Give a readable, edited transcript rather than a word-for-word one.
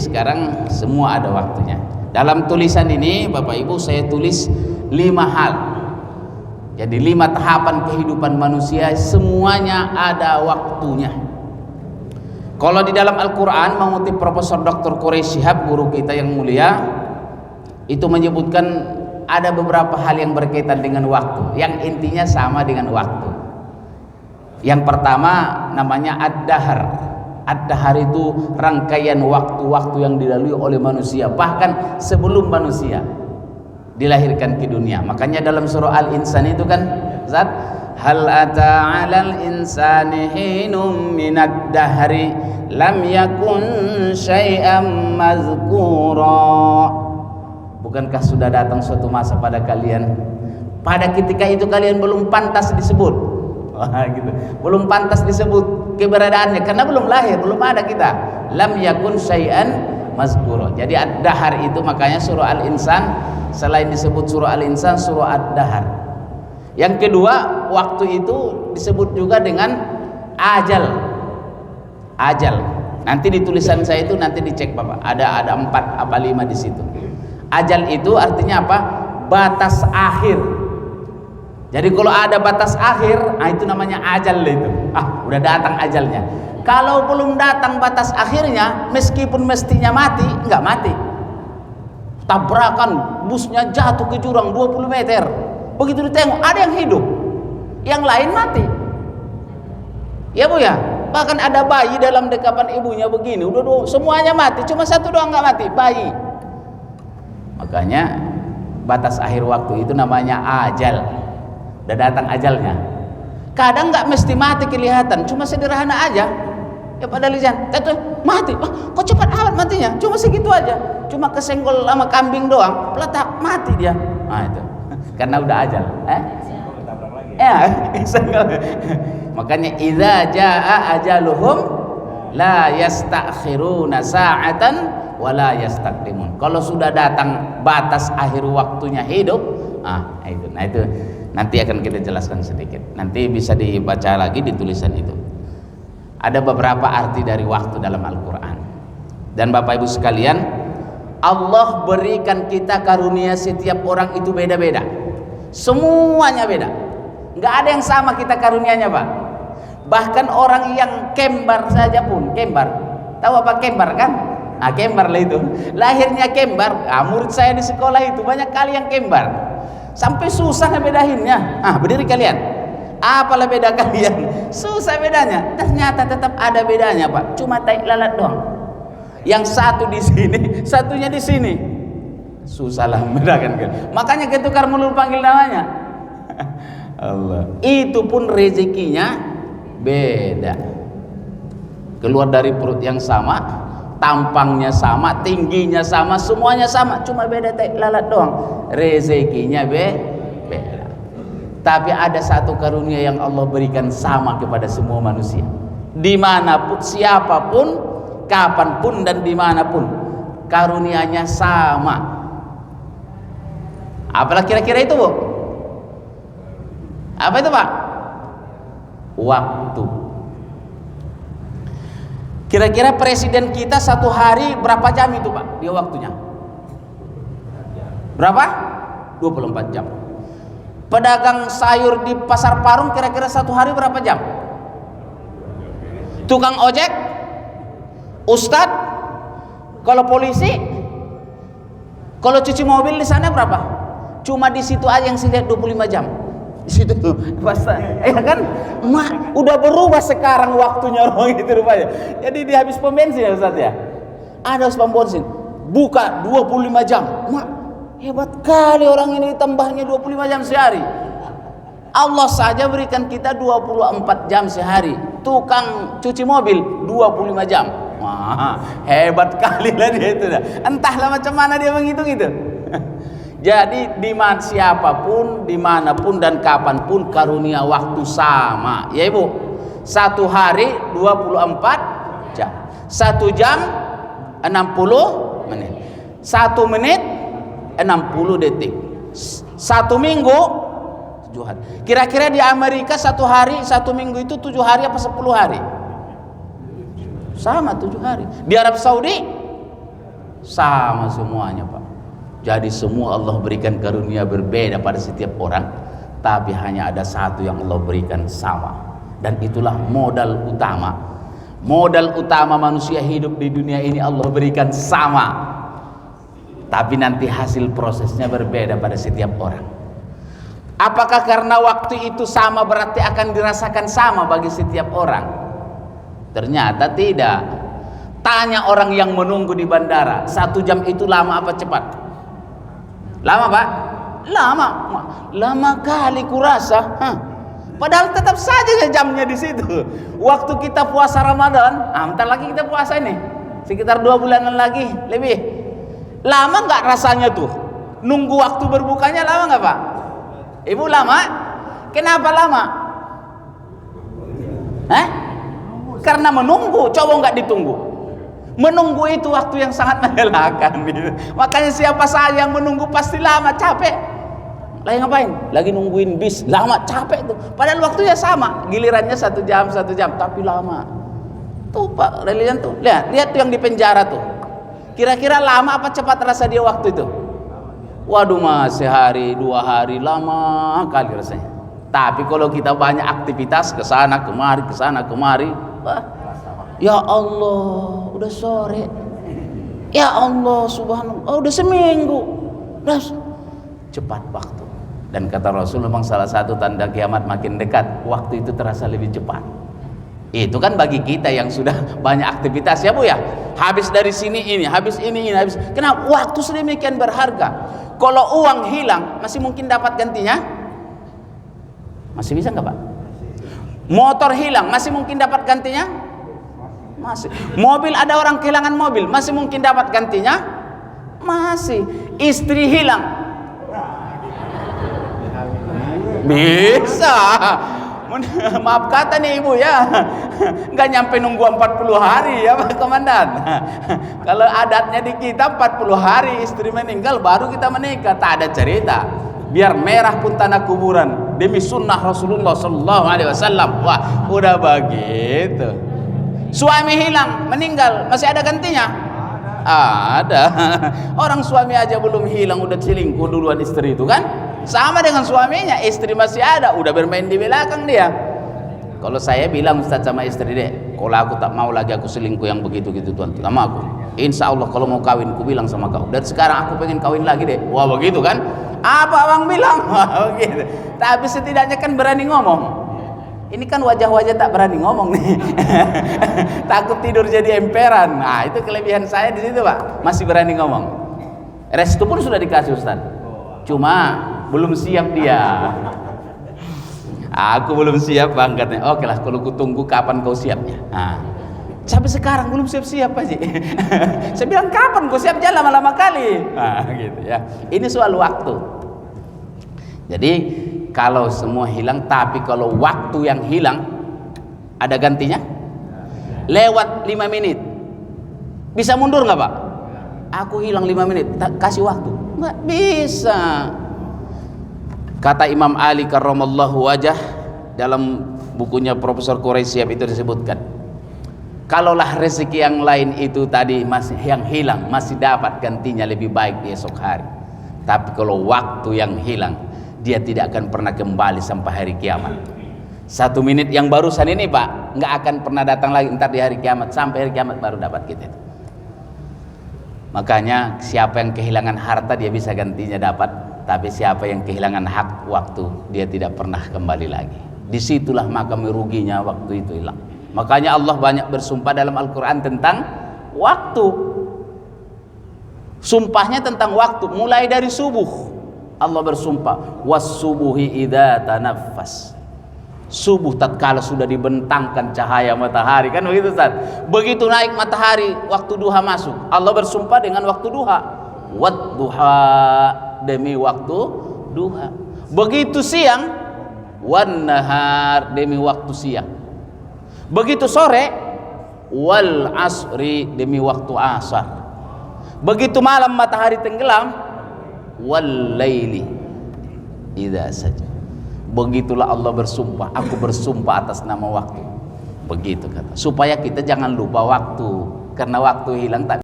sekarang semua ada waktunya. Dalam tulisan ini Bapak Ibu saya tulis 5 hal. Jadi 5 tahapan kehidupan manusia semuanya ada waktunya. Kalau di dalam Al-Quran mengutip Profesor Dr. Quraish Shihab, guru kita yang mulia, itu menyebutkan ada beberapa hal yang berkaitan dengan waktu, yang intinya sama dengan waktu. Yang pertama namanya ad-dahr. Ad-dahr itu rangkaian waktu-waktu yang dilalui oleh manusia, bahkan sebelum manusia dilahirkan ke dunia. Makanya dalam surah Al-Insan itu kan, Zat, hal ata 'alal insani hinum minad dahri lam yakun syai'an mazkura. Bukankah sudah datang suatu masa pada kalian, pada ketika itu kalian belum pantas disebut. Gitu. Belum pantas disebut keberadaannya karena belum lahir, belum ada kita. Lam yakun syai'an mazkura. Jadi ad-dahr itu makanya surah Al-Insan selain disebut surah Al-Insan, surah ad-dahr. Yang kedua, waktu itu disebut juga dengan ajal. Ajal. Nanti di tulisan saya itu nanti dicek Bapak. Ada 4 apa 5 di situ. Ajal itu artinya apa? Batas akhir. Jadi kalau ada batas akhir, itu namanya ajal itu. Udah datang ajalnya. Kalau belum datang batas akhirnya, meskipun mestinya mati, enggak mati. Tabrakan, busnya jatuh ke jurang 20 meter. Begitu ditengok, ada yang hidup, yang lain mati. Ya Bu ya, bahkan ada bayi dalam dekapan ibunya begini, udah semuanya mati, cuma satu doang enggak mati, bayi. Makanya batas akhir waktu itu namanya ajal. Udah datang ajalnya. Kadang nggak mesti mati kelihatan, cuma sederhana aja. Ya pada lisan, mati. Kok cepat amat matinya? Cuma segitu aja. Cuma kesenggol sama kambing doang, peletak mati dia. Itu. Karena udah ajal. Makanya idza jaa ajaluhum la yastakhiruna sa'atan wa la yastaqdimun. Kalau sudah datang batas akhir waktunya hidup, itu nanti akan kita jelaskan sedikit. Nanti bisa dibaca lagi di tulisan itu. Ada beberapa arti dari waktu dalam Al-Quran. Dan Bapak Ibu sekalian, Allah berikan kita karunia setiap orang itu beda-beda. Semuanya beda. Nggak ada yang sama kita karunianya Pak. Bahkan orang yang kembar saja pun, kembar. Tahu apa kembar kan? Kembar lah itu. Lahirnya kembar. Murid saya di sekolah itu banyak kali yang kembar. Sampai susah ngebedahinnya. Berdiri kalian. Apalah beda kalian? Susah bedanya. Ternyata tetap ada bedanya Pak. Cuma tai lalat doang. Yang satu di sini, satunya di sini. Susahlah membedakan kan. Makanya ketukar mulut panggil namanya. Allah. Itu pun rezekinya beda. Keluar dari perut yang sama, tampangnya sama, tingginya sama, semuanya sama, cuma beda tai lalat doang. Rezekinya beda. Tapi ada satu karunia yang Allah berikan sama kepada semua manusia. Dimanapun, siapapun, kapanpun dan dimanapun, karunianya sama. Apalah kira-kira itu Bu? Apa itu Pak? Waktu. Kira-kira presiden kita satu hari berapa jam itu Pak? Dia waktunya berapa? 24 jam. Pedagang sayur di pasar Parung kira-kira satu hari berapa jam? Tukang ojek, ustadz, kalau polisi, kalau cuci mobil di sana berapa? Cuma di situ aja yang saya lihat 25 jam. Di situ tuh, ya kan? Udah berubah sekarang waktunya orang itu rupanya. Jadi dia habis pom bensin ya Ustaz ya. Ada pom bensin, buka 25 jam. Hebat kali orang ini tambahnya 25 jam sehari. Allah saja berikan kita 24 jam sehari. Tukang cuci mobil 25 jam. Hebat kali lah dia itu. Entahlah macam mana dia menghitung itu. Jadi siapapun, dimanapun dan kapanpun karunia waktu sama. Ya Ibu, satu hari 24 jam. 1 jam 60 menit. 1 menit 60 detik. 1 minggu 7 hari. Kira-kira di Amerika 1 hari, 1 minggu itu 7 hari apa 10 hari? Sama 7 hari. Di Arab Saudi sama semuanya, Pak. Jadi semua Allah berikan karunia berbeda pada setiap orang, tapi hanya ada satu yang Allah berikan sama. Dan itulah modal utama. Modal utama manusia hidup di dunia ini Allah berikan sama. Tapi nanti hasil prosesnya berbeda pada setiap orang. Apakah karena waktu itu sama berarti akan dirasakan sama bagi setiap orang? Ternyata tidak. Tanya orang yang menunggu di bandara, 1 jam itu lama apa cepat? Lama, Pak? Lama. Lama kali kurasa. Padahal tetap saja jamnya di situ. Waktu kita puasa Ramadan, bentar lagi kita puasa ini, sekitar 2 bulanan lagi lebih. Lama nggak rasanya tuh? Nunggu waktu berbukanya lama nggak, Pak? Ibu lama? Kenapa lama? Karena menunggu, coba nggak ditunggu. Menunggu itu waktu yang sangat melelahkan. Makanya siapa saja yang menunggu pasti lama, capek. Lagi ngapain? Lagi nungguin bis, lama, capek tuh. Padahal waktunya sama, gilirannya 1 jam, tapi lama. Tuh Pak Relian tuh, lihat tuh yang di penjara tuh. Kira-kira lama apa cepat rasa dia waktu itu? Waduh Mas, sehari 2 hari lama kali rasanya. Tapi kalau kita banyak aktivitas ke sana kemari, wah, ya Allah, udah sore. Ya Allah, subhanallah, udah seminggu. Udah cepat waktu. Dan kata Rasul memang salah satu tanda kiamat makin dekat, waktu itu terasa lebih cepat. Itu kan bagi kita yang sudah banyak aktivitas ya Bu ya. Habis dari sini ini, habis ini habis. Kenapa? Waktu sedemikian berharga. Kalau uang hilang, masih mungkin dapat gantinya? Masih bisa nggak Pak? Motor hilang, masih mungkin dapat gantinya? Masih. Mobil, ada orang kehilangan mobil, masih mungkin dapat gantinya? Masih. Istri hilang, bisa. Maaf kata nih Ibu ya, nggak nyampe nunggu 40 hari ya Pak Komandan. Kalau adatnya di kita 40 hari istri meninggal baru kita menikah, tak ada cerita. Biar merah pun tanah kuburan demi sunnah Rasulullah Sallallahu Alaihi Wasallam. Wah, udah begitu. Suami hilang, meninggal, masih ada gantinya? Ada. Orang suami aja belum hilang udah selingkuh duluan istri itu kan? Sama dengan suaminya, istri masih ada, udah bermain di belakang dia. Kalau saya bilang Ustaz sama istri deh, kalau aku tak mau lagi aku selingkuh yang begitu-gitu Tuhan, sama aku. Insya Allah kalau mau kawin, aku bilang sama kau. Dan sekarang aku pengen kawin lagi deh. Wah begitu kan? Apa abang bilang? Wah begitu. Tapi setidaknya kan berani ngomong. Ini kan wajah-wajah tak berani ngomong nih. Takut tidur jadi emperan. Nah itu kelebihan saya di situ Pak. Masih berani ngomong. Restu pun sudah dikasih Ustaz. Cuma belum siap dia. Aku belum siap bangetnya. Oke lah, kalau ku tunggu kapan kau siapnya. Sampai sekarang belum siap-siap Pak Ji. Saya bilang kapan kau siap, jangan lama-lama kali. Gitu ya. Ini soal waktu. Jadi kalau semua hilang, tapi kalau waktu yang hilang ada gantinya. Lewat 5 menit, bisa mundur nggak Pak? Aku hilang 5 menit, kasih waktu. Nggak bisa. Kata Imam Ali karramallahu wajah dalam bukunya Profesor Quraisyab itu disebutkan, kalaulah rezeki yang lain itu tadi masih yang hilang masih dapat gantinya lebih baik di esok hari. Tapi kalau waktu yang hilang, dia tidak akan pernah kembali sampai hari kiamat. 1 menit yang barusan ini Pak, nggak akan pernah datang lagi entar di hari kiamat. Sampai hari kiamat baru dapat kita itu. Makanya siapa yang kehilangan harta dia bisa gantinya dapat, tapi siapa yang kehilangan hak waktu dia tidak pernah kembali lagi. Disitulah maka meruginya waktu itu hilang. Makanya Allah banyak bersumpah dalam Al-Quran tentang waktu. Sumpahnya tentang waktu, mulai dari subuh Allah bersumpah, was-subuhi idza tanaffas. Subuh tatkala sudah dibentangkan cahaya matahari, kan begitu Ustaz. Begitu naik matahari, waktu duha masuk, Allah bersumpah dengan waktu duha. Wad duha, demi waktu duha. Begitu siang, wan nahar, demi waktu siang. Begitu sore, wal asri, demi waktu asar. Begitu malam matahari tenggelam, wal laili idza saja. Begitulah Allah bersumpah, aku bersumpah atas nama waktu. Begitu kata, supaya kita jangan lupa waktu, karena waktu hilang tak